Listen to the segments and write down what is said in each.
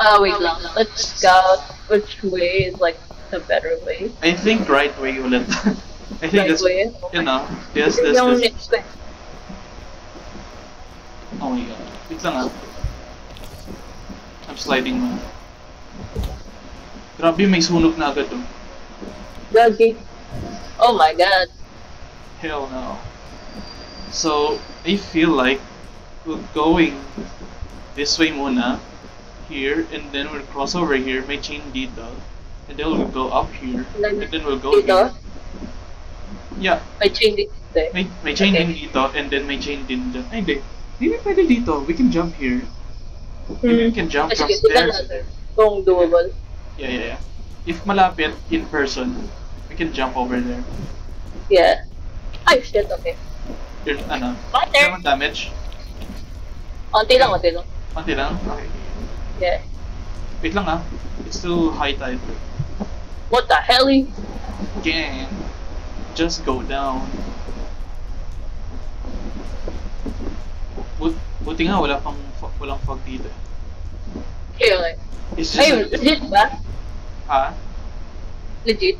Wait lang. Let's scout which way is like the better way. I think right way ulit. I think Right that's, way? you know, yes, Yung this. next way. Oh my god. Wait lang ah. I'm sliding na. Grabe, may sunog na agad oh. Gagi. Oh my god. Hell no. So, I feel like we're going this way muna, here, and then we'll cross over here, may chain dito, and then we'll go up here, and then we'll go Dito? here. Yeah, May chain dito. may chain Okay. din dito, and then may chain din dito. Ay, hindi. Hindi pwede dito. We can jump here. Maybe we can jump from Sige, tignan stairs. natin kung doable. Yeah. If malapit, in person, we can jump over there. Yeah. Ay, shit, okay. There's, ano, Water! naman damage. Onti lang, onti lang. Konti lang. Okay. Yeah. Wait lang ah. It's still high tide. What the hell? Gang. Just go down. Buti nga walang fog dito. Okay, okay. It's Ay, just legit ba? ah, Legit?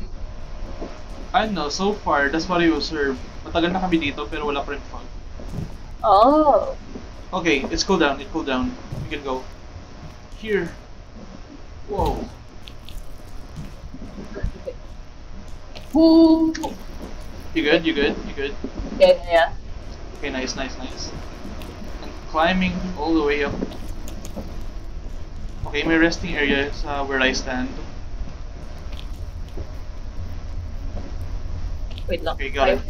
I don't know, so far that's what I observed. Matagal na kami dito pero wala pa rin fog. Oh. Okay, it's cool down, We can go. Here. Whoa. Woo! You good? Yeah. Okay, nice. And climbing all the way up. Okay, may resting area is where I stand. Wait lang. Okay, got it.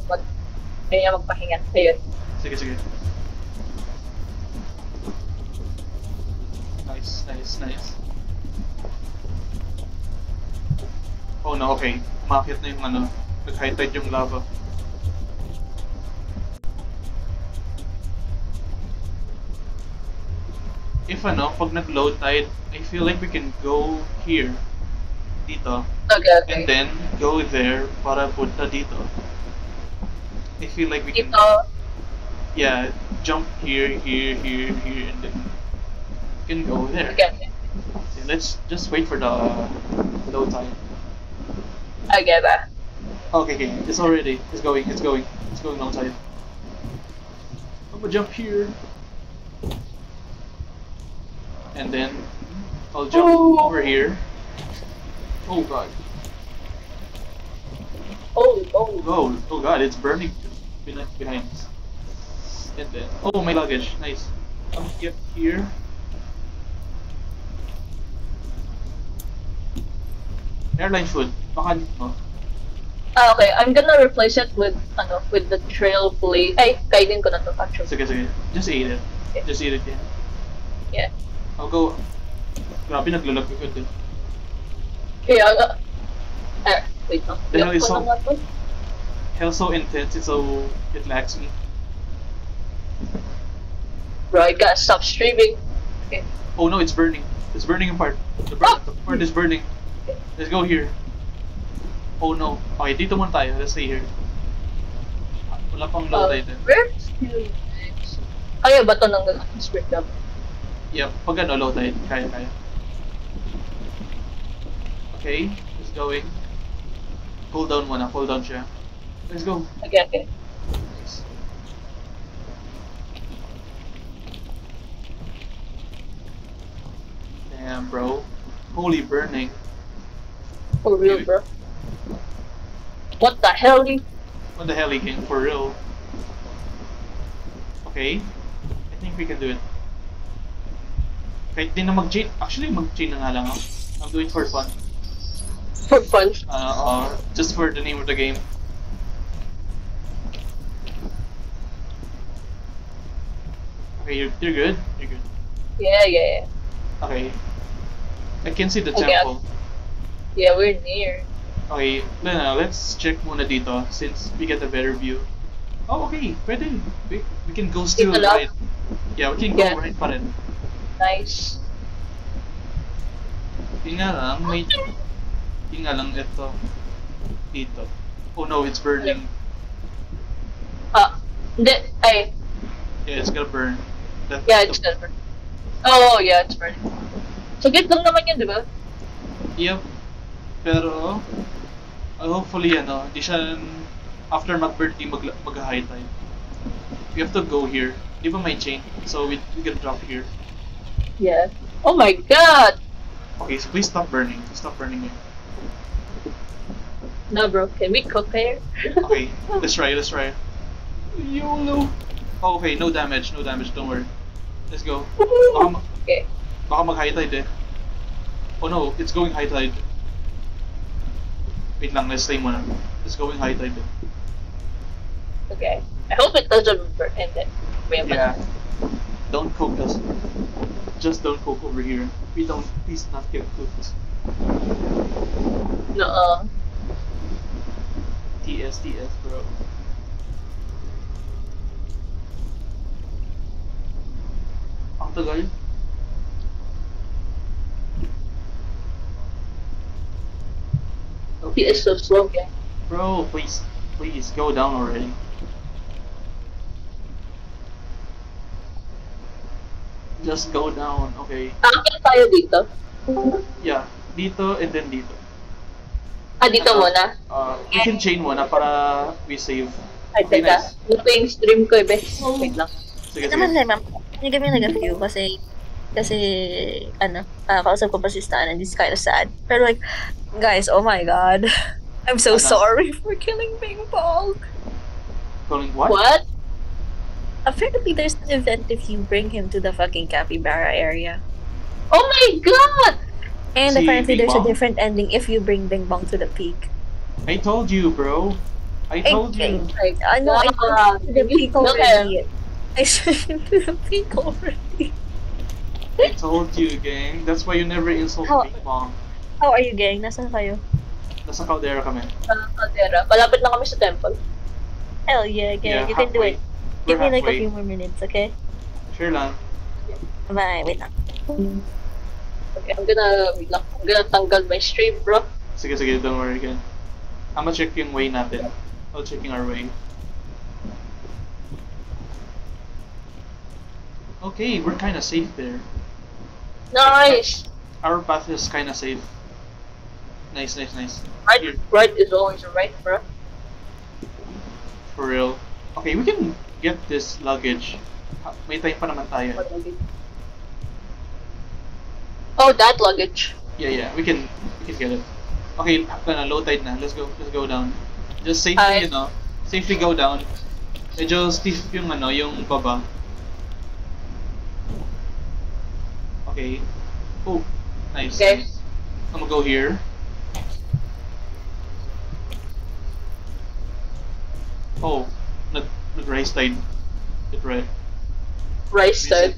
Kaya magpahinga. Ayun. Sige. Nice. Oh no, okay. Umakit na yung ano, nag-high tide yung lava. If ano, pag nag-low tide, I feel like we can go here, dito, Okay. and then go there para punta dito. I feel like we can, Dito. yeah, jump here, and then we can go there. Okay. Okay, let's just wait for the low tide. I get that. Okay, it's going low tide. I'm gonna jump here. And then I'll jump over here. Oh god. Oh god, it's burning behind us. And then, oh, my luggage, nice. I'll get here. Airline food, baka no. Okay. I'm gonna replace it with the trail play. Ay, kainin ko na to actually. Sige. Just eat it. Just eat it, yeah. Yeah. I'll go. Grabe, naglalag ko din. Kaya, wait lang. The hell is Ko so- na nga to. Hell so intense, it lags me. Bro, I gotta stop streaming. Okay. Oh no, it's burning. It's burning apart. The part is burning. Let's go here. Oh no. Okay, dito muna tayo. Let's stay here. Wala pang low tide. Where's the next? Kaya ba to ng spirit lab? Yep, pag ano, low tide. Kaya. Okay, it's going. Cool down muna. Cool down siya. Let's go. Okay. Nice. Damn, bro. Holy burning. For real, bro. What the hell? What the hell, King? For real. Okay. I think we can do it. Kahit di na mag-chain. Actually, mag-chain na nga lang ako. I'm doing it for fun. For fun. Just for the name of the game. Okay, you're good? You're good. Yeah. Okay. I can see the Okay, temple. Yeah, we're near. Okay, let's check muna dito since we get a better view. Oh, okay. Pwede. We can go still Dito lang? right. Yeah, we can go Yeah. right pa rin. Nice. Yun nga lang, ito. Dito. Oh no, it's burning. Hindi, ay, Yeah, it's gonna burn. yeah, it's gonna burn. Oh, yeah, it's burning. Saglit lang naman yun, di ba? Yep. Pero, hopefully, di siya, after mag-birthday, mag-high tide. We have to go here. Di ba may chain? So, we can drop here. Yeah. Oh my god! Okay, so please stop burning. Stop burning it. No, bro. Can we cook here? Okay, let's try. YOLO! Oh, okay, no damage, don't worry. Let's go. Okay. Baka mag-high tide eh. Oh no, it's going high tide. Wait lang, let's stay muna. It's going high tide eh. Okay. I hope it doesn't end it. Yeah. Don't cook us. Just don't cook over here. Please not get cooked. No. TS, bro. Ang tagal. He is so slow, yeah. Bro, please go down already. Just go down, okay? Aakit tayo dito. Yeah, dito and then dito. Dito muna. We can chain muna para we save. Ay, Okay, teka. nice. Ito yung stream ko, eh, be. Wait lang. Sige, Naman sige. ma'am, hindi kami nag-view kasi kausap ko pa si Stan and it's kind of sad. Pero like, guys, oh my god. I'm so Ano? sorry for killing Bing Bong. Calling what? What? Apparently there's an event if you bring him to the fucking capybara area. Oh my god! And Si apparently Bing there's a Bong? different ending if you bring Bing Bong to the peak. I told you, bro. I told you. Like, I know, I God. to the peak Look already. I sent him to the peak already. I told you, gang. That's why you never insult How- Big Mom. How are you, gang? Nasaan kayo? Nasa caldera kami. Caldera. Malapit na kami sa temple. Hell yeah, gang. Yeah, You can do halfway. it. We're Give me like a halfway. few more minutes, okay? Sure lang. Bye, wait lang. Okay, I'm gonna tanggal my stream, bro. Sige, don't worry again. I'm gonna check yung way natin. I'll checking our way. Okay, we're kinda safe there. Nice! Our path is kinda safe. Nice. Right is always right, bro. For real. Okay, we can get this luggage. May time pa naman tayo. Oh, that luggage. Yeah, we can get it. Okay, low tide na. Let's go down. Just safely, safely go down. Medyo stiff yung yung baba. Okay. Oh, nice. Okay. Nice. I'm gonna go here. Oh, nag-rise tide. It right. Right side.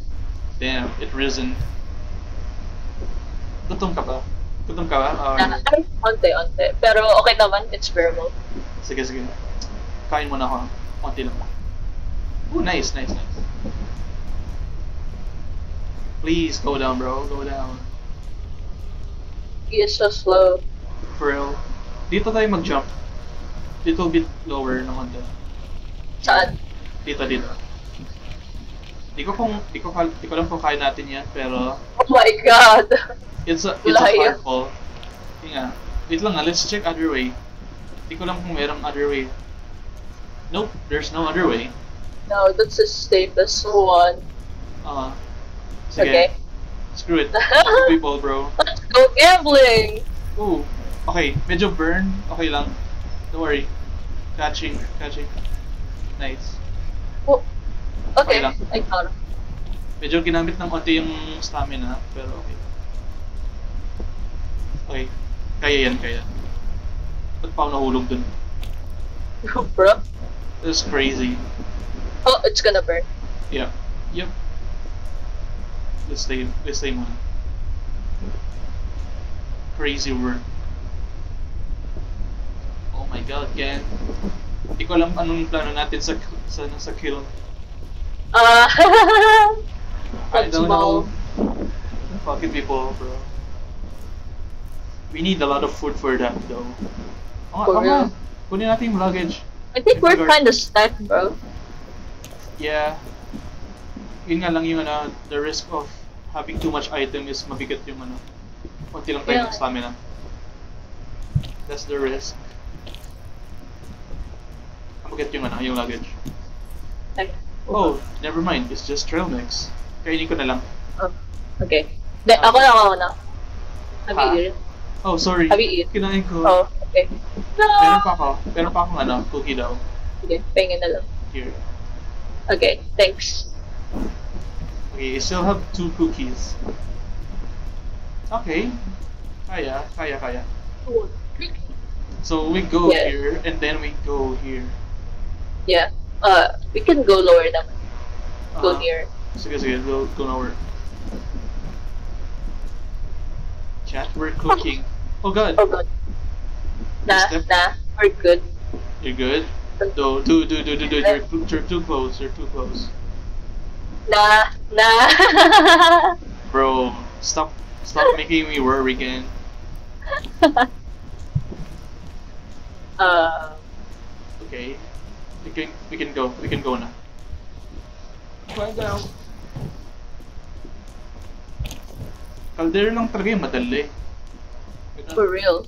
Damn, it risen. Gutom ka ba? Or... Ay, onte. Pero okay naman, it's bearable. Sige. Kain muna ako. Konti lang. Oh, nice. Please, go down, bro. Go down. He is so slow. For real. Dito tayo mag-jump. Little bit lower ng konti. Saan? Dito. Di ko alam kung kaya natin yan, pero Oh my god! it's a Layo. hard fall. Nga. Wait lang let's check other way. Di ko alam kung merong other way. Nope, there's no other way. No, that's the safest one. Sige. Okay. Screw it. Fuck people, bro. Let's go gambling! Ooh. Okay, medyo burn. Okay lang. Don't worry. Catching. Nice. Oh. Okay, Okay lang. I got it. Medyo ginamit ng konti yung stamina, pero okay. Okay. Kaya. Ba't pa ako nahulog dun? Bro. That's crazy. Oh, it's gonna burn. Yeah. Yep. Let's stay muna. Crazy work. Oh my god, Ken. Hindi ko alam anong plano natin sa kill. I That's don't small. know. Fucking people, bro. We need a lot of food for that, though. Oh, For come real. on. Kunin natin yung luggage. I think we're kinda stacked, bro. Yeah. Yun nga lang yung the risk of having too much item is mabigat yung ano. Konti lang tayo Yeah. ng stamina. That's the risk. Mabigat yung ano, yung luggage. Like, Oh, never mind. It's just trail mix. Kainin ko na lang. oh, okay. Ako na. Have Ah. you eaten? Oh, sorry. Have you eaten? Kinain ko. Oh, okay. Meron No! pa ako. Meron pa akong ano, cookie daw. Okay, pingin na lang. Here. Okay, thanks. Okay, you still have 2 cookies. Okay. Kaya. So we go Yeah. here, and then we go here. Yeah. We can go lower naman. Go Ah, near. Sige, go nowhere. Chat, we're cooking. Oh god, Oh god. Nah, Step. we're good. you're good? No, do, you're too close, Nah. Bro, stop making me worry again. Okay, we can go na. Find out. Caldera lang talaga yung madali. For real.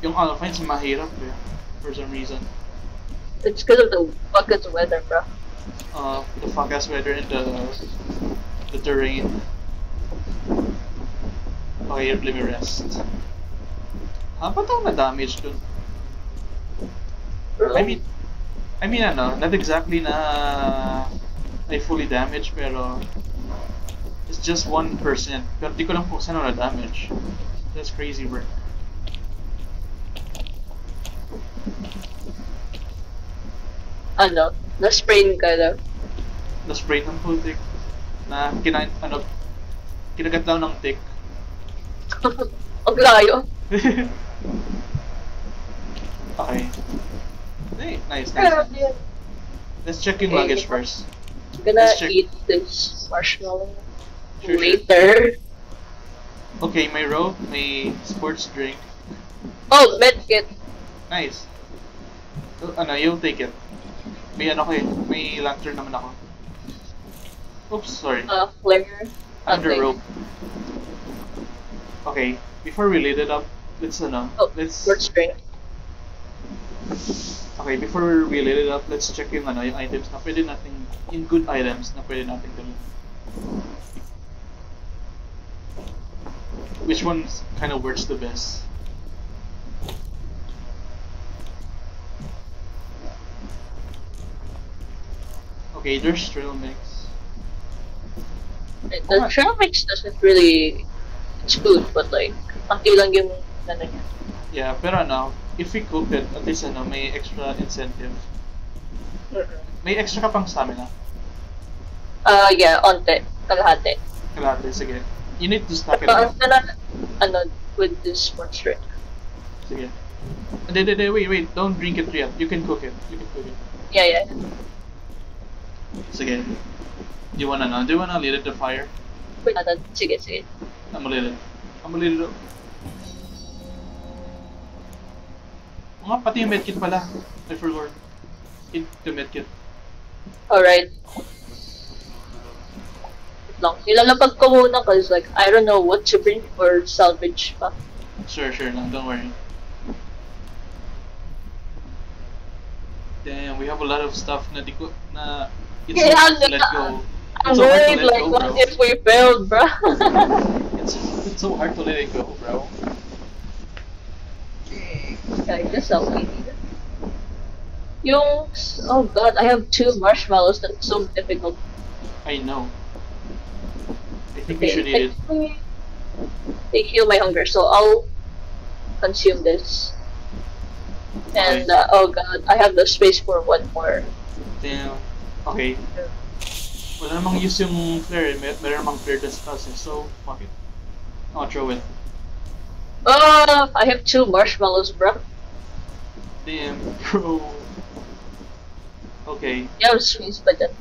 Yung Alphines mahirap eh, for some reason. It's because of the buckets of weather, bro. The forecast weather and the terrain. Okay, let me rest. Ba't ako na-damage dun? Bro. I mean ano, not exactly na I fully damaged, pero it's just 1%. Pero di ko lang kung saan ako na-damage. That's crazy work. Ano? Na-sprain ka na. Na-spray ng putik. Na kinagat daw ng tick. Ang layo. Okay. Hey, nice. Grabe. Let's check yung Okay. luggage first. Gonna Let's check. eat this marshmallow Sure. later. Okay, may rope, may sports drink. Oh, medkit. Nice. So, you'll take it. May ano ko eh, may lantern naman ako. Oops, sorry. Flare. Under Okay. rope. Okay, before we lit it up, let's Oh, let's sports drink. okay, before we lit it up, let's check yung yung items na pwede nating in good items na pwede nating gawin. Which one kind of works the best? Okay, there's trail mix. The trail mix doesn't really. It's good, but like, pati lang yung ano niya. Yeah, pero if we cook it, at least may extra incentive. May extra ka pang stamina. Yeah, onte. Kalahati. Kalahati, sige. You need to stack it Ang up. ano, with this sports drink. Sige. Wait, don't drink it yet. You can cook it. Yeah. Sige. Do you wanna lit it the fire? Wait, sige. I'm gonna lit it up. Nga, pati yung medkit pala. I forgot. The medkit. Alright. Lang. Nilalapag ko muna cause like, I don't know what to bring for salvage pa. Sure lang. Don't worry. Damn, we have a lot of stuff na it's Yeah, hard to let go. I'm It's so hard to worried let like, go, what bro. if we failed, bro? It's so hard to let it go, bro. I guess I'll eat it. Oh god, I have 2 marshmallows, that's so difficult. I know. I think we should eat it. technically, they heal my hunger, so I'll consume this. And, Okay. oh god, I have the space for 1 more. Damn. Okay. Wala namang use yung flare eh. Meron namang flare test us eh. So, fuck it. I'll throw it. Oh, I have 2 marshmallows, bro. Damn, bro. Okay. You have space ba dyan?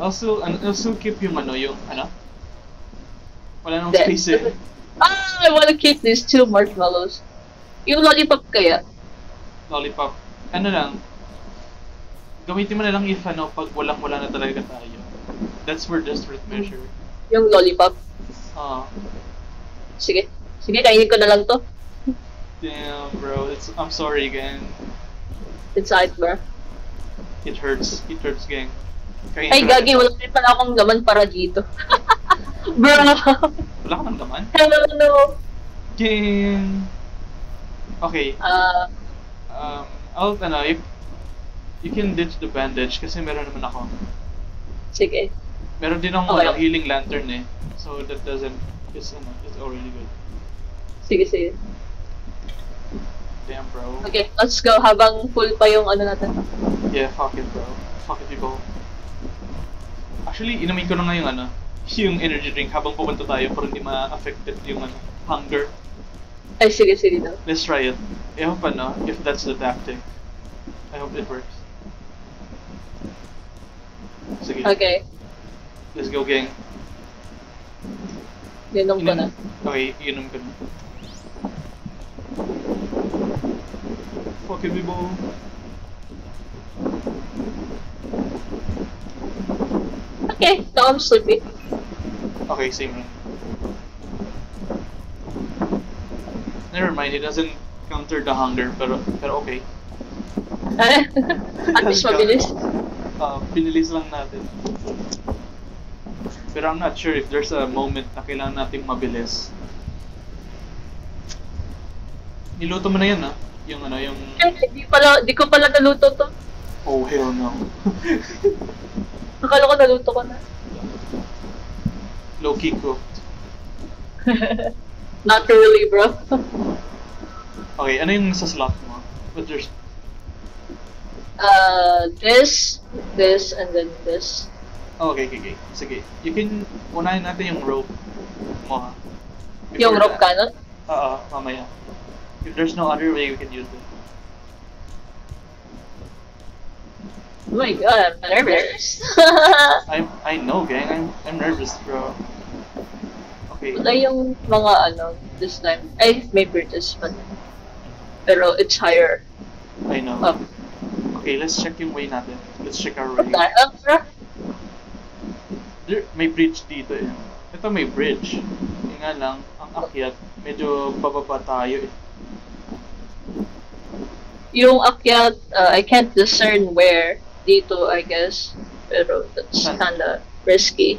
I'll still keep yung yung wala nang Then- space eh. I wanna keep these 2 marshmallows. Yung lollipop kaya? Lollipop. Ano lang. Gamitin mo na lang if pag wala na talaga tayo. That's for desperate measure. Yung lollipop? Ah, Sige. Sige, kainin ko na lang to. damn, bro. I'm sorry, gang. Inside, bro. It hurts. It hurts, gang. Kainin Ay, ko lang gagi, ito. wala rin pala akong laman para dito. Bro! Wala ka ng laman? Hello, no. Gang. Okay. Ah, If you can ditch the bandage kasi meron naman ako. sige. Meron din akong Okay. healing lantern eh. So that doesn't, it's already good. Sige, sige. Damn, bro. Okay, let's go habang full pa yung ano natin. Yeah, fuck it, bro. Fuck it, people. Actually, inumin ko na nga yung yung energy drink habang pupunta tayo para hindi ma-affected yung hunger. Ay, sige, sige daw. Let's try it. I hope if that's the tactic. I hope it works. Sige. Okay, Let's go, gang. ninom ko na. Okay, inom ko na. Fuck it, people. Okay, now I'm sleepy. Okay, same rin. Never mind, it doesn't counter the hunger, pero okay. At least mabilis. Pinilis lang natin. Pero I'm not sure if there's a moment na kailangan nating mabilis. Niluto mo na yan, yung yung... Di ko pala naluto to. Oh, hell no. Akala ko naluto ko na. Low-key cooked. Not really, bro. Okay, ano yung sa slot mo? What's your... This, and then this. Oh, okay. Sige. You can... Unahin natin yung rope mo, ha? Yung Before rope that. cannon? Oo, mamaya. If there's no other way, we can use it. Oh my god, I'm nervous. I know, gang. I'm nervous, bro. Okay. Wala yung mga this time. Ay, may bridges pa. Pero it's higher I know. up. Okay, let's check yung way natin. Let's check our way. Bro. May bridge dito eh. Ito may bridge. Yung nga lang, ang akyat, medyo bababa tayo eh. Yung akyat, I can't discern where. Dito, I guess. Pero that's Saan? kinda risky.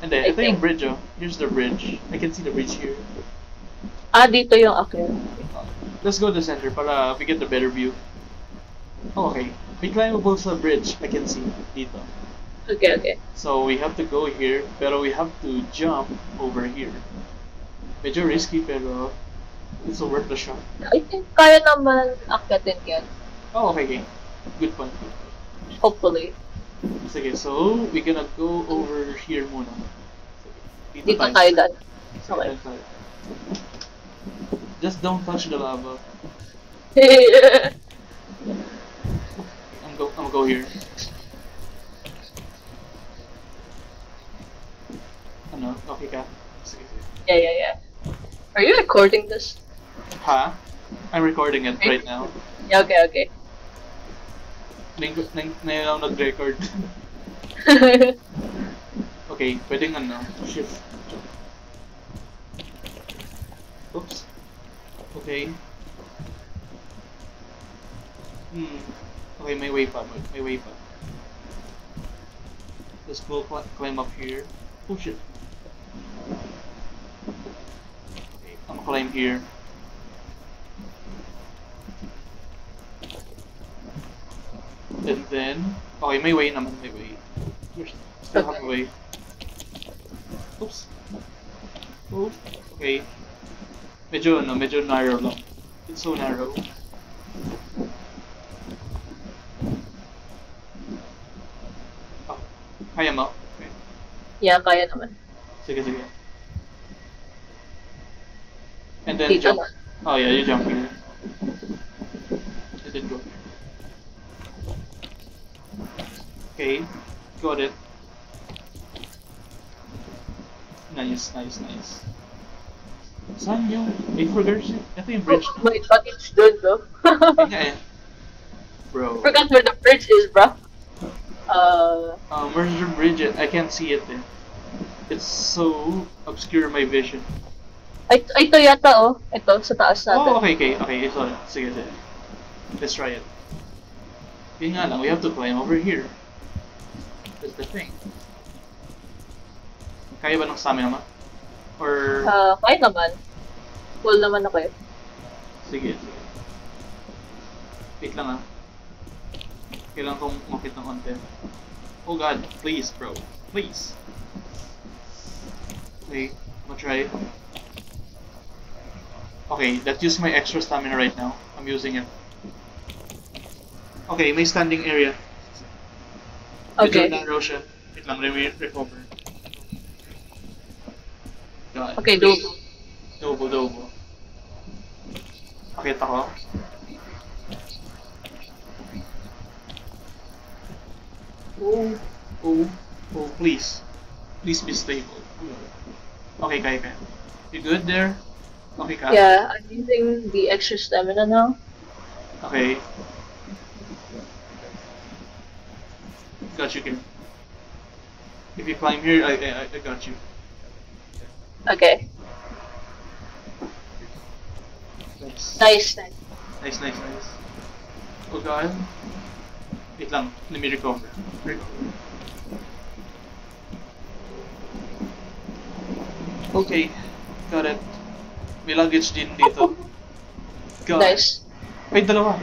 And then, I ito yung think. bridge oh. Here's the bridge. I can see the bridge here. Ah, dito yung akyat. Let's go to the center para we get the better view. Oh, okay. May climbable sa bridge, I can see dito. Okay. So we have to go here, pero we have to jump over here. Medyo risky pero it's worth the shot. I think kaya naman akyatin yan. Oh, okay. Good point. Hopefully. Sige, so we're gonna go over here muna. Sige, Dito tayo daan. Okay. Dito tayo. Just don't touch the lava. I'm gonna go here. Ano? Okay ka? Sige. Yeah. Are you recording this? Ha? I'm recording it right now. Yeah, okay. Ngayon ako nag-record. Okay, pwedeng shift. Oops. Okay. Okay, may way pa. Let's go climb up here. Oh shit. Okay, I'm gonna climb here. And then, okay, may way naman, may way. Still have a way. Oops. Oh, okay. Medyo narrow lang. It's so narrow. Oh, kaya mo? Okay. Yeah, kaya naman. Sige. And then Dito jump. na. Oh yeah, you jump here. And then go. Okay, got it. Nice. Saan yung... I forgot siya. Ito yung bridge. Oh my god, it's done, bro. Yun nga eh. Bro. Forgot where the bridge is, bro. Where's the bridge? I can't see it eh. It's so obscure my vision. Ay, ito yata oh. Ito, sa taas natin. Oh, okay. So, sige. Let's try it. Yun nga lang, we have to climb over here. That's the thing. Kaya ba ng stamina ma? Or... Kaya naman. Full naman ako eh. Sige. Wait lang ah. Kailangan kong makit ng content. Oh god, please bro. Please. Okay, I'm gonna try. Okay, that used my extra stamina right now. I'm using it. Okay, may standing area. Okay. Medyo narrow siya. Wait lang, let me recover. God, Okay, please. dobo. Dobo. Pakita ko. Oh, please. Please be stable. Okay, kaya. You good there? Okay ka? Yeah, I'm using the extra stamina now. Okay. Got you, Kim. If you climb here, I got you. Okay. Nice. Nice. Nice. Oh god. Wait lang, let me recover. Okay, got it. May luggage din dito. God. Nice. Wait, dalawang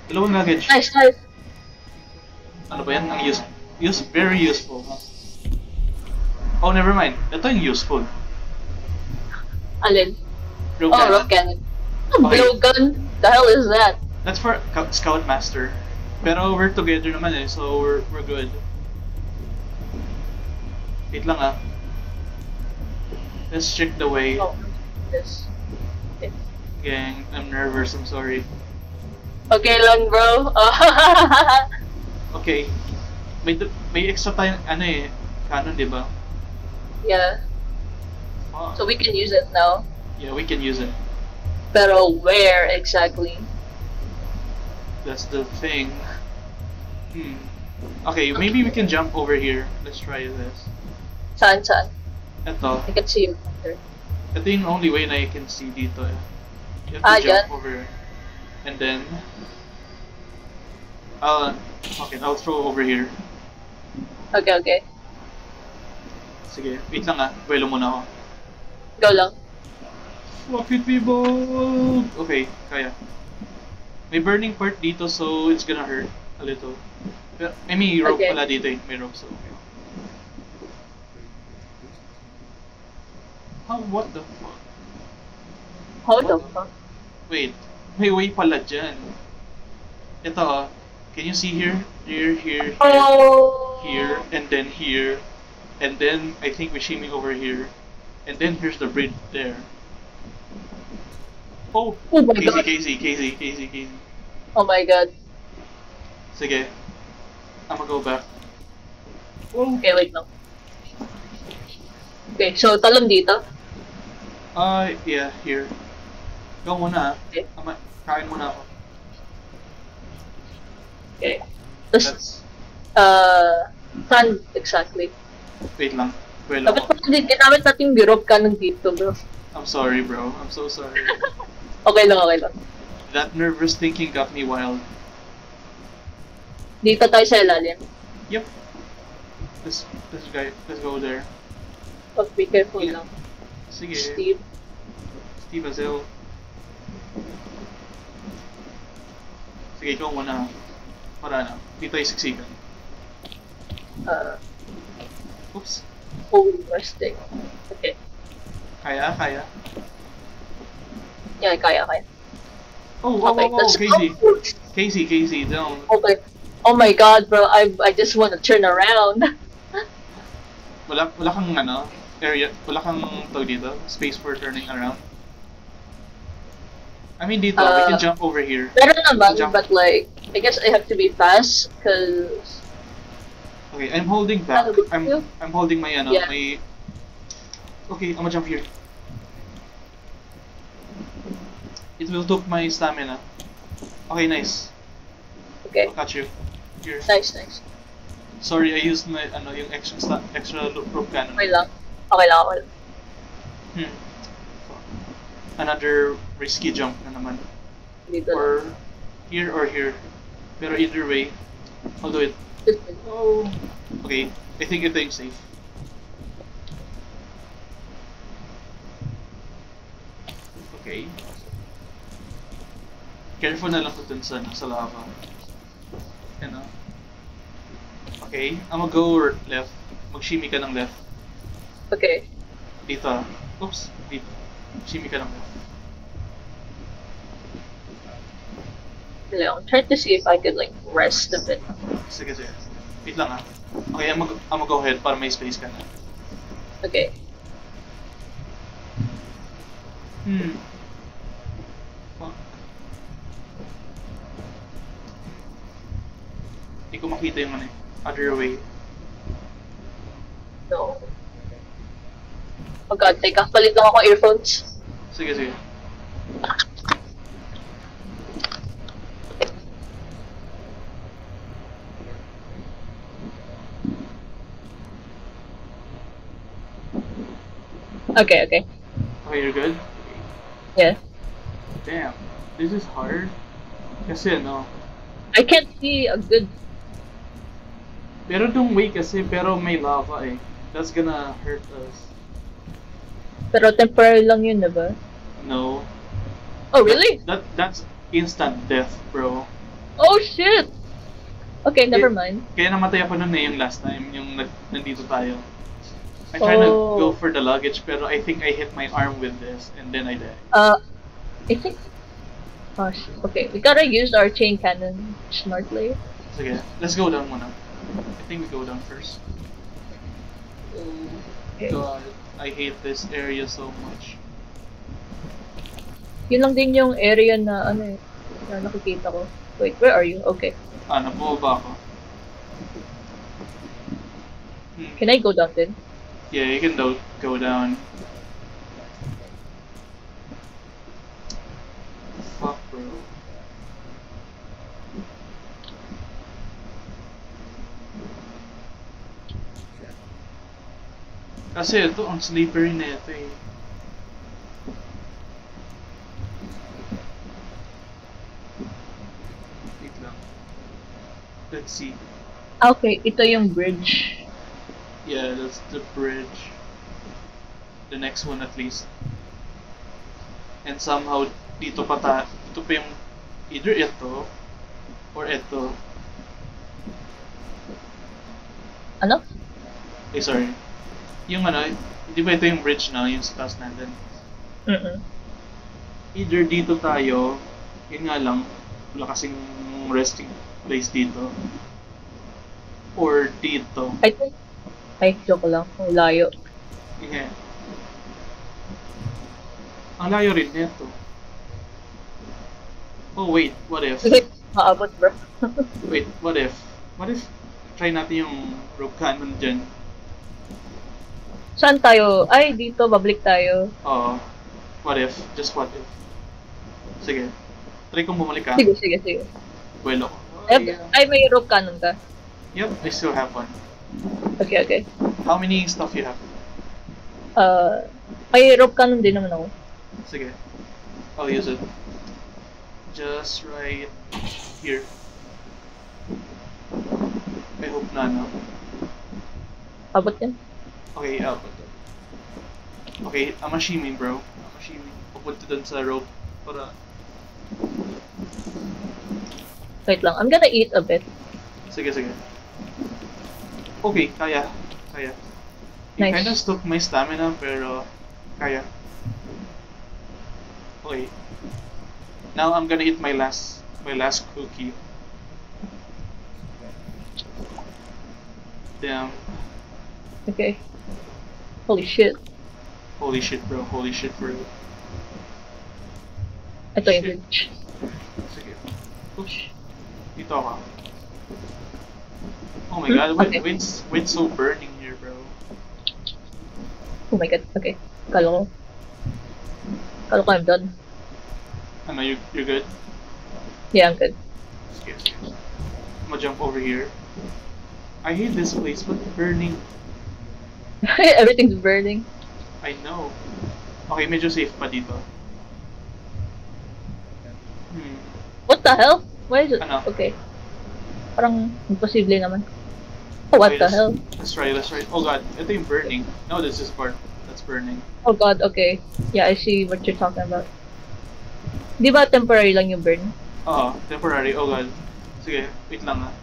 luggage. Nice. Ano ba yan? Ang very useful. Oh, never mind. Ito yung useful. Alin? Rogue Oh, cannon. rock cannon. Okay. Blowgun? The hell is that? That's for Scoutmaster. Pero we're together naman eh, so we're good. Wait lang ah. Let's check the way. Oh, this. Okay. Gang, I'm nervous, I'm sorry. Okay lang, bro. Okay. May extra tayong cannon, di ba? Yeah. Ah, So we can use it now. yeah, we can use it. Pero where exactly? That's the thing. Okay, maybe we can jump over here. Let's try this. Saan? Ito. I can see you there. Ito yung only way na you can see dito eh. You have to jump yan. over. And then... I'll throw over here. Okay. Sige, wait lang ah. Buelo muna ako. Go lang. Fuck it, people! Okay, kaya. May burning part dito, so it's gonna hurt a little. Pero, may rope Okay. pala dito eh. May rope, so okay. What the fuck? Hold the fuck? Wait, may way pala dyan. Ito ah. Can you see here? Here, Oh! here, and then here. And then, I think we're shimming over here. And then here's the bridge there. Oh! Oh my god. Casey. Oh my god. Sige. I'ma go back. Oh! Okay, wait lang. Okay, so talon dito. Yeah, here. Go muna ah. Okay. Kain muna ako. Okay. Tapos, That's... saan exactly? Wait lang. Buelo Dapat ako. pala din, ginamit natin yung rope cannon dito, bro. I'm sorry, bro. I'm so sorry. Okay lang. That nervous thinking got me wild. Dito tayo sa ilalim. Yep. Let's go there. Oh, be careful Yeah. lang. Sige. Steve. Steve Azel. Sige, ikaw muna. Para na. Di tayo siksikan. Oops. Resting. Okay. Kaya? Yeah, kaya. Oh, Okay, let's Casey. go. Casey, don't. Okay. Oh my god, bro. I just want to turn around. Wala kang area, wala kang tawag dito, space for turning around. I mean dito, we can jump over here. Better naman, Jump. but like, I guess I have to be fast, cause... Okay, I'm holding back. I'm holding my Yeah. my... Okay, I'm gonna jump here. It will took my stamina. Okay, nice. Okay, I'll catch you. Here. nice. Sorry, I used my yung extra rope cannon. Okay lang. Okay lang ako. Hmm. Fuck. Another risky jump na naman. Dito lang. Or here. Pero either way, I'll do it. Oh. Okay, I think ito yung safe. Okay. Careful na lang ko dun sa lava. Ano? Okay, I'm gonna go left. Mag-shimmy ka ng left. Okay. Dito ah. Oops, dito. Shimmy ka ng left. I'm trying to see if I could like rest a bit. Sige. Wait lang ah. Okay, I'm gonna go ahead para may space ka na. Okay. Fuck. Hindi ko makita yung other way. No. Oh god, teka. Palit lang ako earphones. Sige. Okay. Okay, you're good? Yeah. Damn, this is hard. Kasi I can't see a good... pero yung way kasi, pero may lava eh. That's gonna hurt us. Pero temporary lang yun, diba? No. Oh, really? That's instant death, bro. Oh, shit! Okay, never mind. Kaya namatay ako nun yung last time, yung nandito tayo. I tried to go for the luggage, pero I think I hit my arm with this, and then I died. I think... Oh, shit. Okay, we gotta use our chain cannon smartly. Sige, let's go down muna. I think we go down first. Okay. God, I hate this area so much. Yun lang din yung area na na nakikita ko. Wait, where are you? Okay. Nabubaba ako. Can I go down then? Yeah, you can go down. Fuck, bro. Kasi ito, ang slippery na ito eh. Wait lang. Let's see. Okay, ito yung bridge. Yeah, that's the bridge. The next one at least. And somehow, dito pa yung either ito or ito. Ano? Sorry. Yung di ba ito yung bridge na, yung sa taas natin? Either dito tayo, yun nga lang, wala kasing resting place dito. Or dito. I think... Ay, joke lang. Ang layo. Yeah. Ang layo rin nito. Oh wait, what if? Maabot, bro. Wait, what if? What if try natin yung rope cannon dyan? Saan tayo? Ay, dito. Babalik tayo. What if? Just what if? Sige. Try kong bumalik ka. Sige. Buwelo. Ay, may rope cannon ka. Yep, I still have one. Okay. How many stuff you have? May rope cannon din naman ako. Sige. I'll use it. Just right here. I hope na, no? Abot yan? Okay, abot. Okay, I'm ashiming, bro. I'm ashiming. Papunta dun sa rope para... Wait lang. I'm gonna eat a bit. Sige. Okay, kaya. Nice. It kinda took my stamina, pero kaya. Okay. Now I'm gonna eat my last cookie. Damn. Okay. Holy shit. Holy shit, bro. Ito yung bridge. Sige. Oops. Dito ako. Oh my god, Okay. wind's so burning here, bro. Oh my god. Okay. Kalo ko I'm done. Ano, you're good? Yeah, I'm good. Sige. I'm gonna jump over here. I hate this place, but burning. Everything's burning. I know. Okay, medyo safe pa dito. What the hell? Why is it? Ano? Okay. Parang imposible naman. Oh, what Okay, the hell? Let's try. Oh god, ito yung burning. No, this is part that's burning. Oh god, okay. Yeah, I see what you're talking about. Di ba temporary lang yung burn? Oo, temporary. Oh god. Sige, wait lang ah.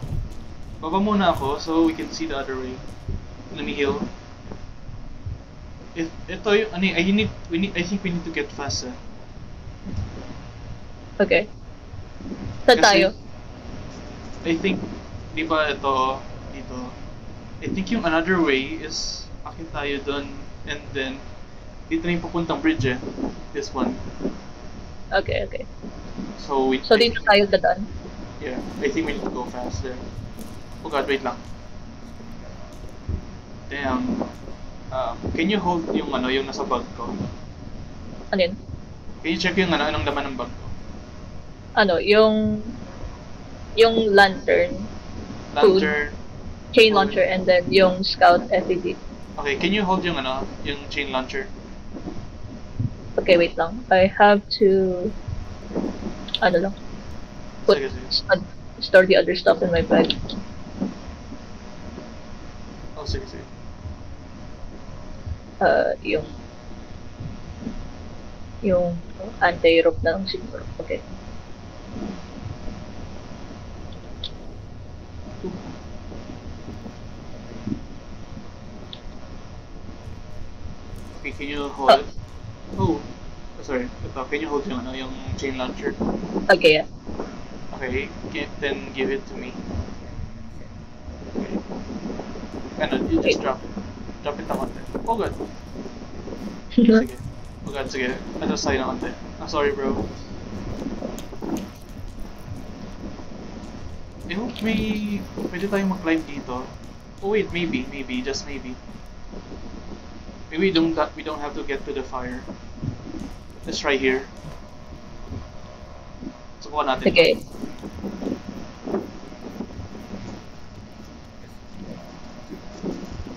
Baba muna ako so we can see the other way. Let me heal. Ito yung, I think we need to get fast ah. Okay. Saan tayo? I think, di ba ito, dito. I think yung another way is, akit tayo dun, and then, dito na yung papuntang bridge eh. This one. Okay, okay. So dito tayo dadaan? Yeah, I think we need to go faster. Oh god, wait lang. Damn. Can you hold yung yung nasa bag ko? Ano yun? Can you check yung anong laman ng bag ko? Ano, yung lantern, Lantern. chain launcher, and then yung scout FED. Okay, can you hold yung yung chain launcher? Okay, wait lang. I have to, lang, put, Sige. store the other stuff in my bag. Oh, sige. Yung anti-rope na lang siguro. Okay. Okay, can you hold? Oh, sorry. Ito, can you hold yung chain launcher? Okay, yeah. Okay, then give it to me. Okay. You just drop it. Drop it na konti. Oh god. Sige. Oh god, sige. Atras tayo na konti. I'm sorry, bro. I hope pwede tayong mag-climb dito. Oh wait, maybe, just maybe. Maybe we don't have to get to the fire. Let's try here. Subukan natin. Okay.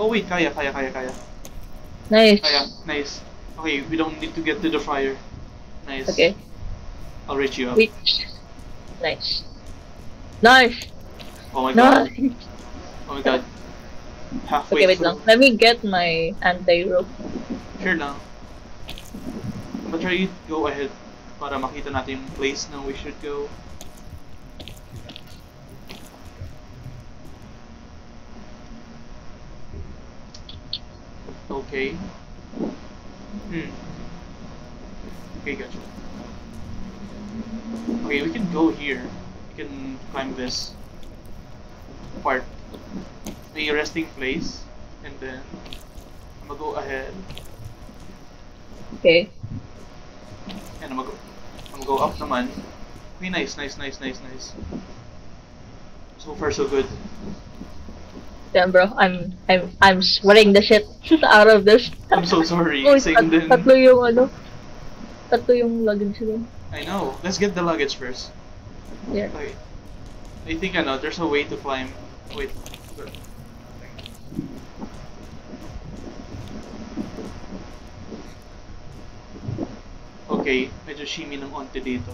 Oh wait, kaya. Nice. Kaya, nice. Okay, we don't need to get to the fire. Nice. Okay. I'll reach you up. Wait. Nice. Nice. Oh my god. Nice. Oh my god. Halfway Okay, wait through. lang. Let me get my anti-rope. Sure lang. But try to go ahead para makita natin yung place na we should go. Okay. Okay, gotcha. Okay, we can go here. We can climb this part. May resting place. And then, I'm gonna go ahead. Okay. And I'm gonna go up naman. Okay, nice. So far, so good. Damn, bro. I'm sweating the shit out of this. I'm so sorry. Oh, Same din. tatlo yung luggage din. I know. Let's get the luggage first. Yeah. Okay. I think there's a way to climb. Wait. Okay, medyo shimmy ng onte dito.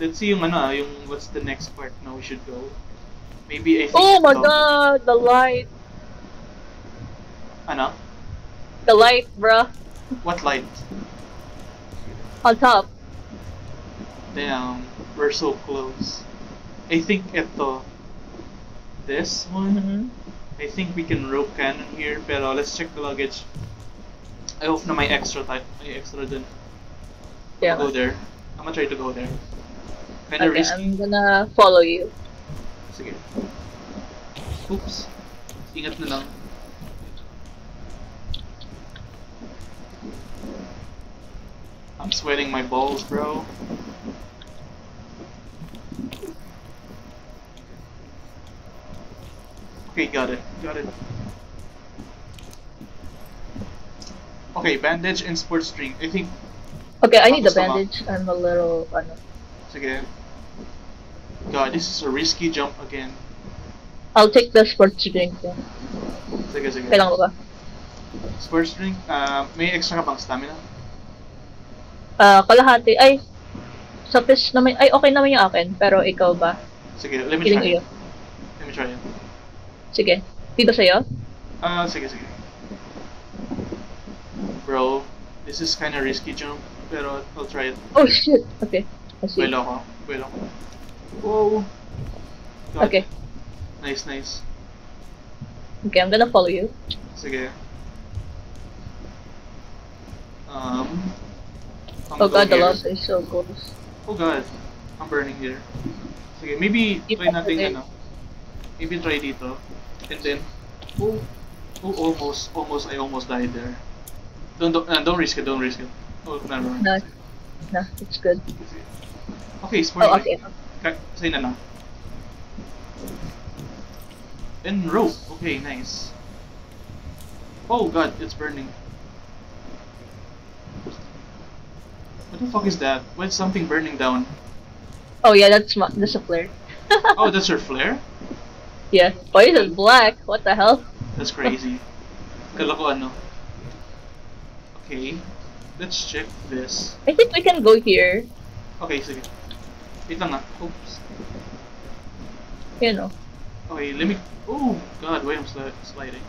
Let's see yung what's the next part na we should go. Maybe I think Oh my ito. god, the light. Ano? The light, bruh. What light? On top. Damn, we're so close. I think ito. This one? Mm-hmm. I think we can rope cannon here, pero let's check the luggage. I hope na may extra din. Yeah. I'll go there. I'm gonna try to go there. Kinda Okay, risky. I'm gonna follow you. Sige. Oops. Ingat na lang. I'm sweating my balls, bro. Okay, got it. Okay, bandage and sports drink. I think. Okay, I need the Gusto mo? bandage. I'm a little, Sige. god, this is a risky jump again. I'll take the sports drink. Yeah. Sige, sige. Kailangan ko ba? Sports drink, may extra ka bang stamina? Kalahati. Ay, sa fish naman. Ay, okay naman yung akin. Pero ikaw ba? Sige, let me Feeling try iyo. it. Let me try it. Sige. Dito sa'yo? Sige, sige. Bro, this is kinda risky jump, pero I'll try it. Oh, shit. Okay. I see. Buelo ako. Buelo ako. Whoa. God. Okay. Nice, nice. Okay, I'm gonna follow you. Sige. Oh god, the here. lava is so close. Oh god, I'm burning here. Sige, maybe try natin Okay. ano. Maybe try dito. And then, oh, almost, I almost died there. Don't risk it, don't risk it. Oh, never mind. No. No, it's good. Sige. Okay, sport. Oh, okay. Say na lang. And rope. Okay, nice. Oh god, it's burning. What the fuck is that? Why is something burning down? Oh yeah, that's a flare. Oh, that's your flare? Yeah. Why is it black? What the hell? That's crazy. Kala ko ano. Okay, let's check this. I think we can go here. Okay, sige. Wait lang ah. Oops. You know. Okay, let me... Oh god, why I'm sliding.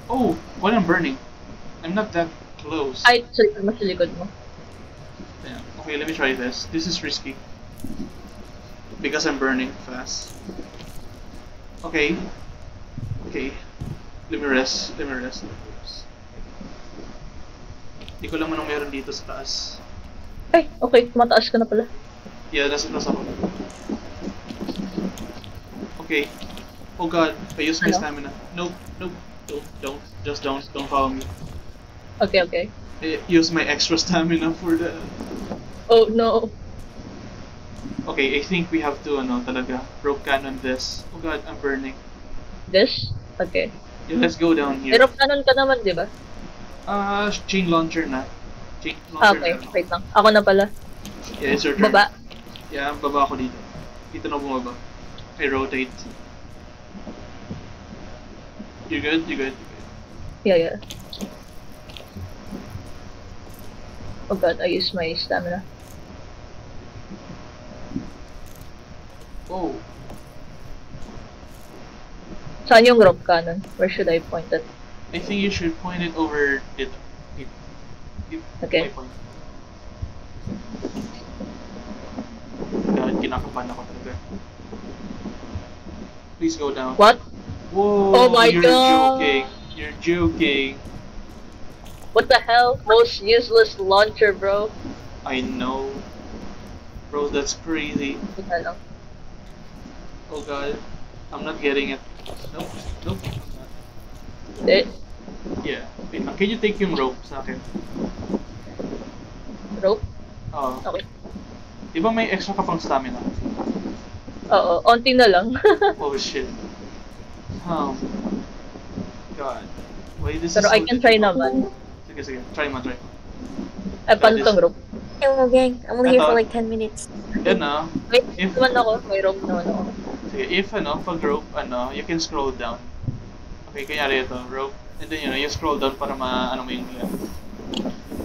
Oh, why I'm burning? I'm not that close. Ay, mas sa likod mo. Yeah. Okay, let me try this. This is risky. Because I'm burning fast. Okay. Okay. Let me rest. Let me rest. Oops. Di ko lang anong meron dito sa taas. Ay, okay. Mataas ka na pala. Yeah, nasa ako. Okay. Oh god, I used my Ano? stamina. Nope, nope. Don't. Just don't follow me. Okay, okay. I use my extra stamina for the... Oh no. Okay, I think we have to, ano, talaga, rope cannon this. Oh god, I'm burning. This? Okay. Yeah, let's go down here. Pero kanon ka naman, di ba? Chain launcher na. Chain Ah, launcher okay. na. Wait lang. Ako na pala. Yeah, it's your turn. Baba. Yeah, baba ako dito. Dito na bumaba. I rotate. You good? You good? Yeah, yeah. Oh god, I used my stamina. Oh. Saan yung rope cannon? Where should I point it? I think you should point it over it. Okay. My point. God, kinakabahan ako talaga. Please go down. What? Whoa! Oh my you're God. joking. You're joking. What the hell? Most useless launcher, bro. I know. Bro, that's crazy. Ika lang. Oh god. I'm not getting it. Nope. Nope. I'm not. Hindi. Yeah. Wait lang. Can you take yung rope sa akin? Rope? Oo. Okay. Di ba may extra ka pang stamina? Oo, onti na lang. Oh shit. God. Why this Pero is so I can try difficult? naman. Sige, sige. Try mo, try mo. Ay, paano tong rope? Hello, gang. I'm only here for Ito. like 10 minutes. Yan ah. Wait, If- naman ako. May rope naman ako. Sige, if pag rope, you can scroll down. Okay, kanyari ito, rope. And then, you scroll down para ano mo yung left.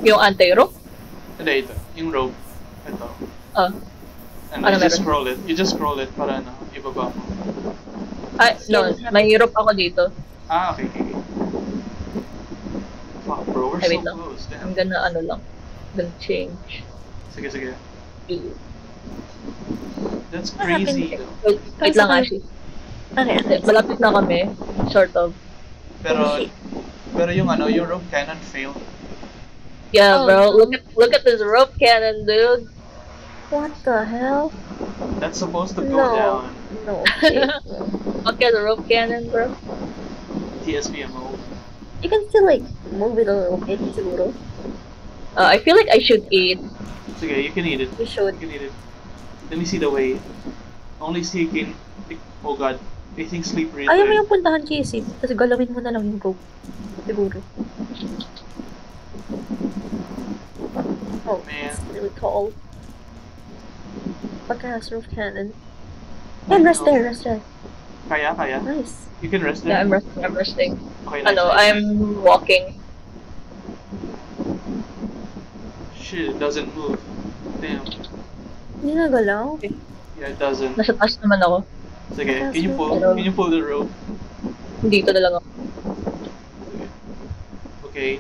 Yung anti-rope? Hindi, ito. Yung rope. Ito. Ah. And Ano you just meron? scroll it. You just scroll it para ibaba mo. Ay, no. May rope ako dito. Ah, okay, okay, okay. Fuck bro, we're Ay, so wait lang. close. I'm Damn. gonna gonna change. Sige, sige. That's What happened crazy there? though. Wait lang, Ashley. Okay. Malapit na kami. Sort of. Pero, yung yung rope cannon failed. Yeah, Oh, bro. no. Look at this rope cannon, dude. What the hell? That's supposed to go No. down. No. Shit, bro. Okay, the rope cannon, bro. TSPMO. You can still like move it a little bit, siguro. I feel like I should eat. Sige, you can eat it. You should. You can eat it. Let me see the way. Only seeking. Oh god. I think slippery. Ayaw mo yung puntahan kay Sim. Tapos galawin mo na lang yung rope. Siguro. Oh, Man. it's really tall. Pagka roof cannon. And rest there, rest there. Kaya? Nice. You can rest Yeah, there? I'm resting. Okay, nice, Ano, nice. I'm walking. Shit, it doesn't move. Damn. Hindi nagalaw. Yeah, it doesn't. Nasa taas naman ako. Sige, That's can you really pull the rope? Dito na lang ako. Okay.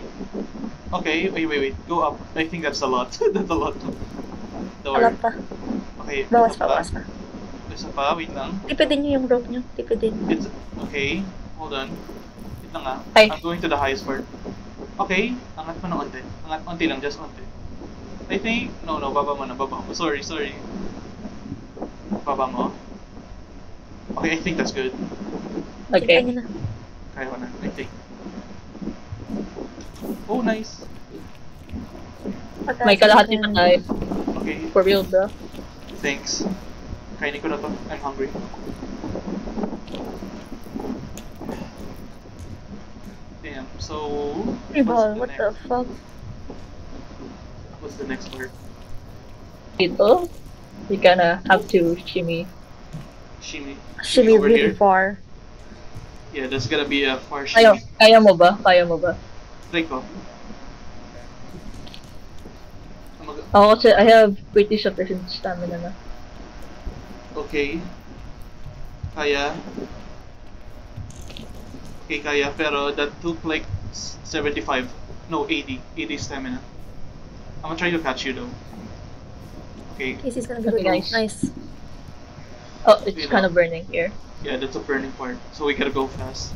Okay, wait. Go up. I think that's a lot. That's a lot. Don't worry. Alam pa. Okay, Bawas isa pa, bawas pa. Isa pa, wait lang. Tipidin niyo yung rope niyo. Tipidin. It's okay. Hold on. Wait lang ah. Hi. I'm going to the highest part. Okay, angat mo ng onti. Angat onti lang, just onti. I think no, baba mo. Sorry. Baba mo. Okay, I think that's good. Okay. Tipan niyo na. Kaya ko na, I think. Oh, nice. Pagka May kalahati pa tayo. Okay, For real, bro. thanks. Kainin ko na to. I'm hungry. Damn, so... Ball, what the fuck? What's the next part? Dito, you gonna have to shimmy. Shimmy. Should be Over really here? far. Yeah, that's gonna be a far shimmy. Kaya mo ba? Kaya mo ba? Try ko. Ako kasi I have pretty sufficient stamina na. Okay. Kaya. Okay, kaya. Pero that took like 75. No, 80. 80 stamina. I'm gonna try to catch you though. Okay. Casey's gonna be Okay, good. nice. Nice. Oh, it's You kind know. of burning here. Yeah, that's a burning part. So we gotta go fast.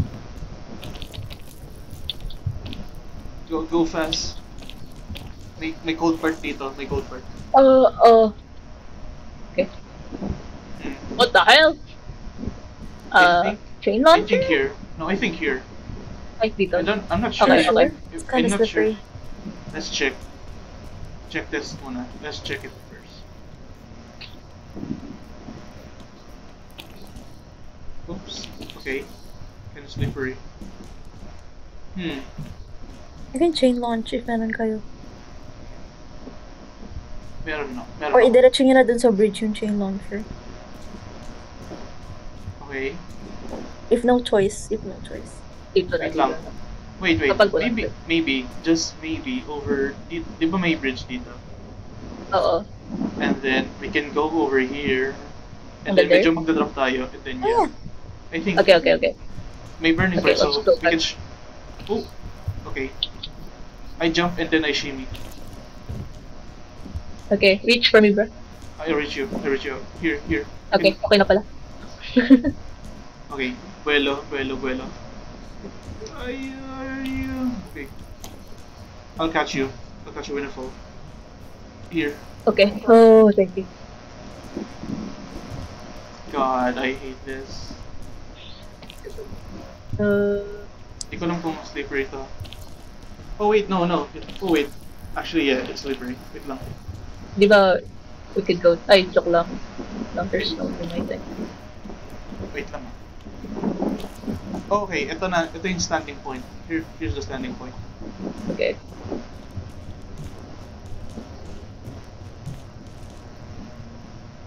Go fast. May cold part dito. May cold part. Okay. Hmm. What the hell? Chain I launcher? think here. No, I think here. Ay, dito. I'm not sure. Okay. It's I'm kinda not sure. slippery. Let's check. Check this muna. Let's check it first. Oops. Okay. Kinda slippery. Hmm. You can chain launch if meron kayo. Meron no. Or idiretso nyo na dun sa bridge yung chain launcher. Okay. If no choice. Dito na. Wait Dito lang. na. Wait. Kapag walang Maybe, just maybe over. Di ba may bridge dito? Oo. And then we can go over here. And Under then medyo there? magdadrop tayo. And then yeah. I think Okay. may burning Okay, part so let's go we can. back. Oh. Okay. I jump and then I shimmy. Okay, reach for me, bro. I reach you. Here. Okay na pala. Okay. Vuelo. Ay. Okay. I'll catch you when I fall. Here. Okay. Oh, thank you. God, I hate this. Hindi ko alam kung slippery ito. Oh wait, no. Oh wait. Actually, yeah, it's slippery. Wait lang. Di ba, we could go, ay, joke lang. There's no room, I think. Wait lang. Oh, okay, ito yung standing point. Here's the standing point. Okay.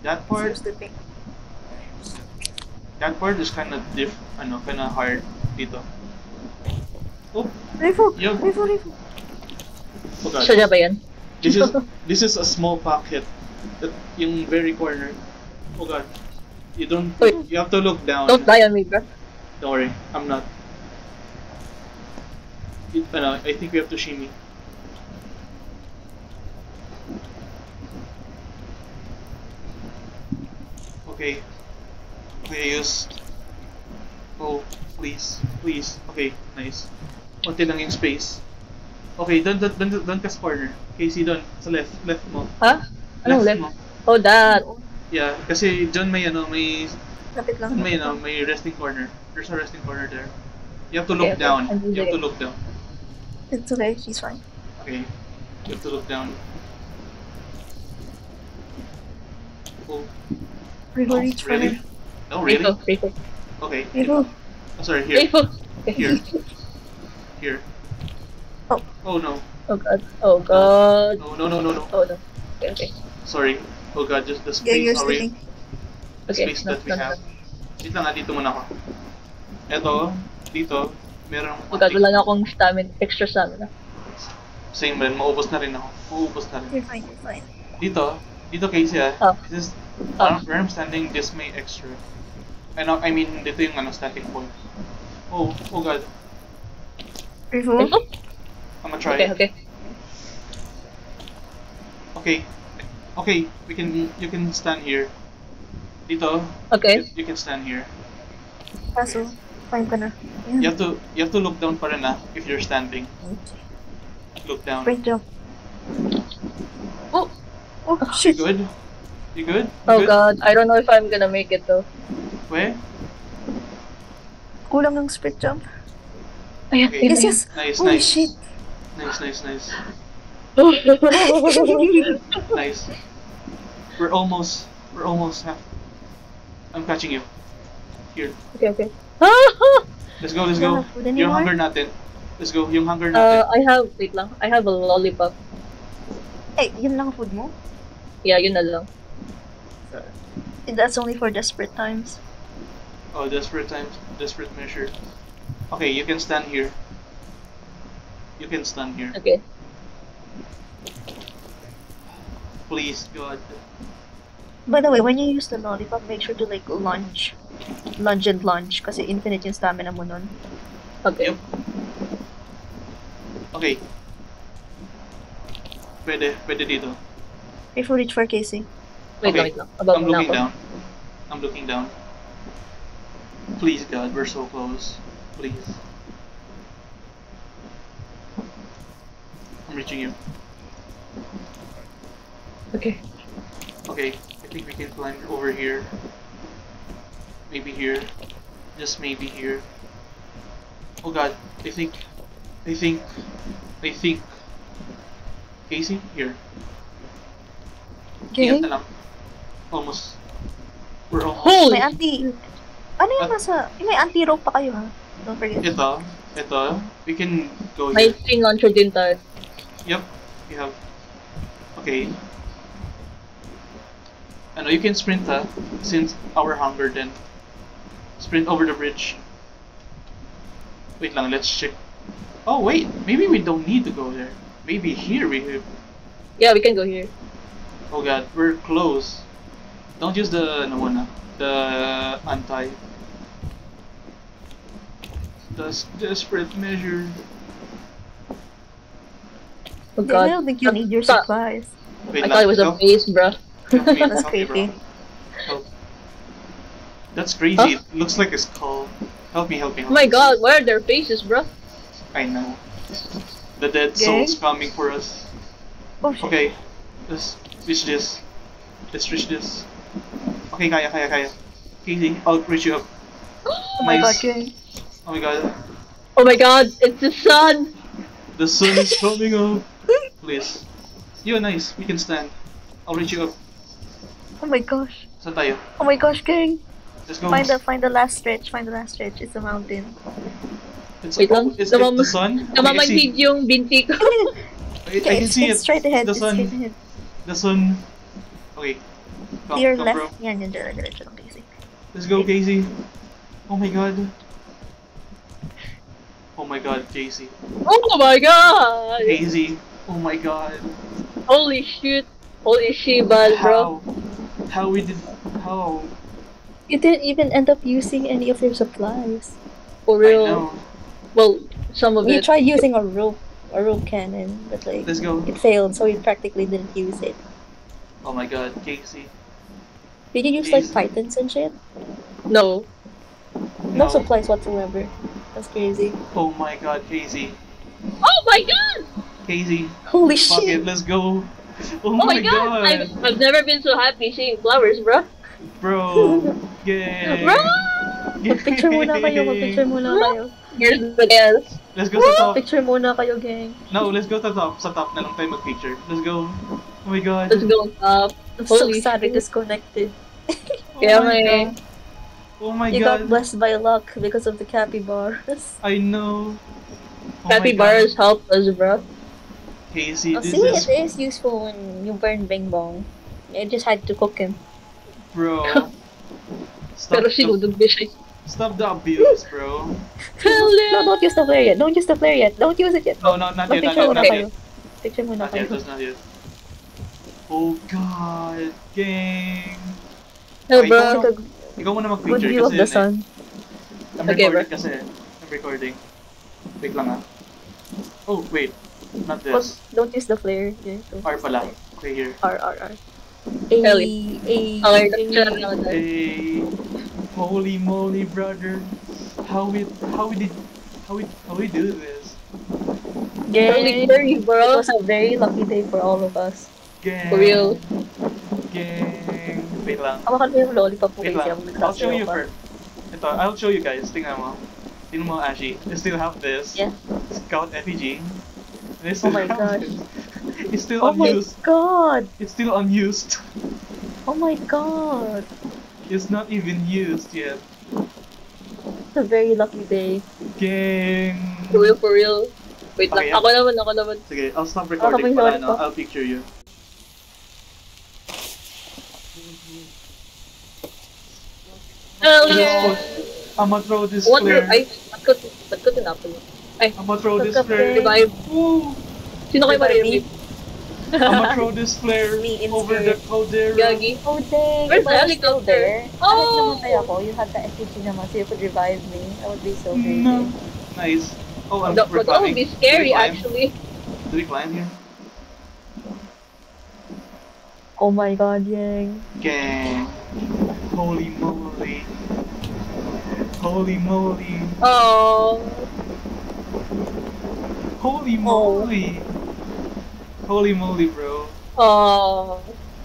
That part is kind of kind of hard dito. Oh, Rifle! Yo. Rifle! oh God. Sadya ba yan? This is a small pocket. That yung very corner. Oh God. You have to look down. Don't die on me, bro. Don't worry, I'm not. I think we have to shimmy. Okay. Use. Oh, please. Okay, nice. Unti lang yung space. Okay, doon ka sa corner. Casey, doon sa left mo. Ha? Anong left? mo. Oh, that. Yeah, kasi doon may Lapit lang. may resting corner. There's a resting corner there. You have to look Okay, down. I'm You have to doing it. look down. It's okay, she's fine. Okay. You have to look down. Oh, Rifle, reach for really? her. No, really? Rifle. Okay. Rifle. Oh, sorry, here. Rifle. Here. Here. Oh. Oh no. Oh god. Oh god. No. Oh no. Okay. Sorry. Oh god, just the Yeah, you're space already. sleeping. The Okay, space no, that we no, have. no. Wait lang, dito muna ako. Eto, dito, meron Oh god, wala na akong stamina, extra stamina. Same rin, maubos na rin ako. Maubos na rin. You're fine, you're fine. Dito Casey Oh. This is, Oh. where I'm standing, this may extra. I mean, dito yung static point. Oh god. Careful. Oh, I'm gonna try. okay. Okay, you can stand here. Dito, Okay. you can stand here. Kaso, fine ka na. You Yeah. have to look down pa rin if you're standing. Look down. Break jump. Oh, Oh, shit. Good? You good? oh Good? god, I don't know if I'm gonna make it though. Where? Kulang ng sprint jump. Ayan, Okay. Yes, yes. Nice, Holy nice. shit. Nice. ayan. Nice. We're almost half. I'm catching you. Here. Okay. Let's go. Don't have food Yung anymore? hunger natin. Let's go. Yung hunger natin. Wait lang, I have a lollipop. Eh, yun lang ang food mo? Yeah, yun na lang. That's only for desperate times. Oh, desperate times. Desperate measure. Okay, you can stand here. You can stand here. Okay. Please, God. By the way, when you use the lollipop, make sure to like lunge. Lunge and lunge kasi infinite yung stamina mo nun. Okay. Yep. Okay. Pwede dito. Careful reach for Casey. Wait Okay. lang. Above I'm na looking ako. down. I'm looking down. Please, God, we're so close. Please. I'm reaching you. Okay. Okay, I think we can climb over here. Maybe here. Just maybe here. Oh god, I think. Casey, here. Okay. Ingat na lang. Almost. We're almost. Holy! May anti... Ano yung nasa... May anti-rope pa kayo ha? Don't forget. Ito. We can go May here. string launcher din tayo. Yep, we have. Okay. I know you can sprint since our hunger then. Sprint over the bridge. Wait lang, let's check. Oh wait, maybe we don't need to go there. Maybe here we have. Yeah, we can go here. Oh god, we're close. Don't use the the anti. The desperate measure. Oh Yeah, I god. don't think you need your Stop. supplies. Wait I thought it was a help- base, bruh. help me, That's help me, bro. creepy. Help. That's crazy. It looks like a skull. Help me. Oh my god, where are their faces, bruh? I know. The dead Okay. souls coming for us. Oh shit. Okay, let's reach this. Let's reach this. Okay, kaya. Casey, I'll reach you up. Oh my god, Nice. Jay. Oh my god, Oh my god, it's the sun! the sun is coming up. Please. You're nice. We can stand. I'll reach you up. Oh my gosh. Saan tayo? Oh my gosh, gang. Let's go. Find the last stretch. Find the last stretch. It's a mountain. It's, Wait lang. it's the sun. I can see. Namamanhid yung binti ko. I can see it's it. straight ahead. The It's sun. straight ahead. The sun. Okay. To your Come, left. bro. Yan, diretso lang, Casey. Let's go, Casey. Oh my god. Oh my god, Casey. Oh my god! Casey. Oh my god. Holy shit. Holy shibal, bro. How we did. How? You didn't even end up using any of your supplies. For I real. know. Well, some of You it. tried using a rope cannon, but like Let's go. it failed, so you practically didn't use it. Oh my god, Casey. Did you use like Easy. pythons and shit? No. No supplies whatsoever. That's crazy. Oh my god, Casey. Oh my god! Casey. Holy Fuck shit! it, let's go. Oh, Oh my god! I've never been so happy seeing flowers, bro. Bro. Yay. Bro! Magpicture muna kayo, magpicture muna kayo. Here's the dance. Let's go sa top. Picture muna kayo, gang. No, let's go sa top. Sa top na lang tayo mag-picture. Let's go. Oh my god. Let's go up. I'm so Holy sad we shit. disconnected. Kaya oh my nga eh. god. Oh my You god. got blessed by luck because of the capybaras. I know. Oh my Capybaras help us, bro. God. Casey, Oh, this see, is it is useful when you burn Bing Bong. I just had to cook him. Bro. Pero sinudog niya siya. Stop the abuse, bro. Hell No, yeah! don't use the flare yet. Don't use the flare yet. Don't use it yet. No, not yet, Mag-picture muna not kayo. yet. Picture muna Not yet, kayo. that's not yet. Oh god, gang. Hell, Wait, bro. Ikaw muna Good mag-picture view of kasi the sun. I'm Okay, recording bro. kasi. I'm recording. Wait lang ah. Oh, wait. Not Wag- this. Don't use the flare. Yeah, don't R use the pala. flare. Okay, here. R. Hell Okay, picture lang ako dyan. Hey, holy moly, brother. How we do this? Holy curry, It bro. was a very lucky day for all of us. Gang. For real. Gang. Wait lang. Hawakan mo yung lollipop mo Wait kasi lang. ako I'll show you nagsasayaw pa. first. Ito, I'll show you guys. Tingnan mo. Tingnan mo, Ashi. I still have this. Yeah. Scout effigy. And I Oh still my have gosh. this. It's still Oh my unused. god! It's still unused. Oh my god! It's not even used yet. It's a very lucky day. Gang. For real. Wait lang. Okay, Ako naman. Sige, I'll stop Ako recording yung pala, no? lollipop. I'll picture you. Hell Yes, yeah! push. I'ma throw this Wonder, flare. ba't ko tinapon yun? I'ma throw this Pagka- flare. Revive. Woo! Sino kayo Revive marinig? I'ma throw this flare Me in over the spirit. caldera. Gagi. Oh dang! Where's If I the was still helicopter? there, Oh! kahit namatay ako, you had the effigy naman so you could revive me. That would be so crazy. No. Nice. Oh, That we're would climbing. be scary, Do we climb? actually. Do we climb here? Oh my god, Yang. Gang. Holy moly. Holy moly. Oh. Holy Oh. moly. Holy moly, bro. Oh.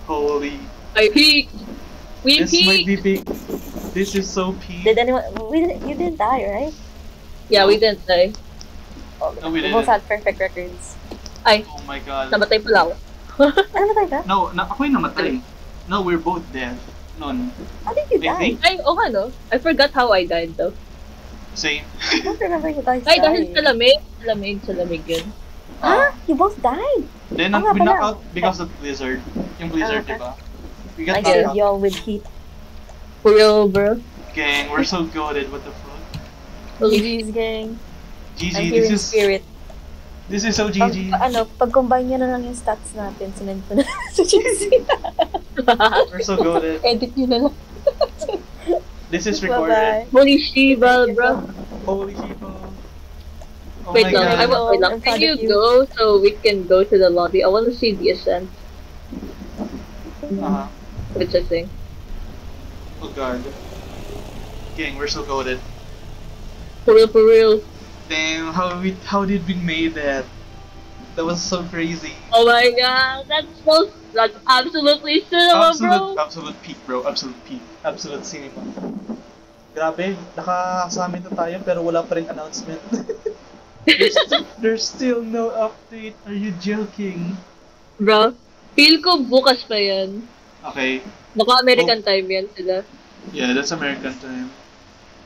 Holy. I peaked. We This might peaked. be peak. This is so peak. Did anyone... You didn't die, right? Yeah, we didn't die. Oh, No, we we both didn't. had perfect records. Ay, Oh my god. namatay pala ako. Ano namatay ka? No, ako yung namatay. No, we're both dead. Nun. How did you I die? think. Ay, oh ano? I forgot how I died though. Same. I don't remember you guys Ay, dahil sa dying. lamig yun. Huh? You both died? Then Oo nga we knock pala. out because of blizzard. Yung blizzard, Okay. diba? We I got knocked saved out. y'all with heat. For real, bro. Gang, we're so goated. What the fuck? Holy GG's gang. GG, I'm here this in is spirit. so GG. Pag-combine nyo na lang yung stats natin, sinend ko na sa GC. We're so goated. Edit nyo na lang. This is recorded. Bye-bye. Holy Shiva, bro. Holy people. Oh Wait my lang, god. wait lang. I'm Can proud you of you. go so we can go to the lobby? I want to see the ascent. Uh-huh. Which I think. Oh god. Gang, we're so goated. For real. Damn, how did we made that? That was so crazy. Oh my god, that's absolutely cinema, bro. Absolute peak, bro. Absolute peak. Absolute cinema. Grabe, nakasama ito tayo pero wala pa rin announcement. There's still no update. Are you joking? Bro, feel ko bukas pa yan. Okay. Naka-American time yan sila. Yeah, that's American time.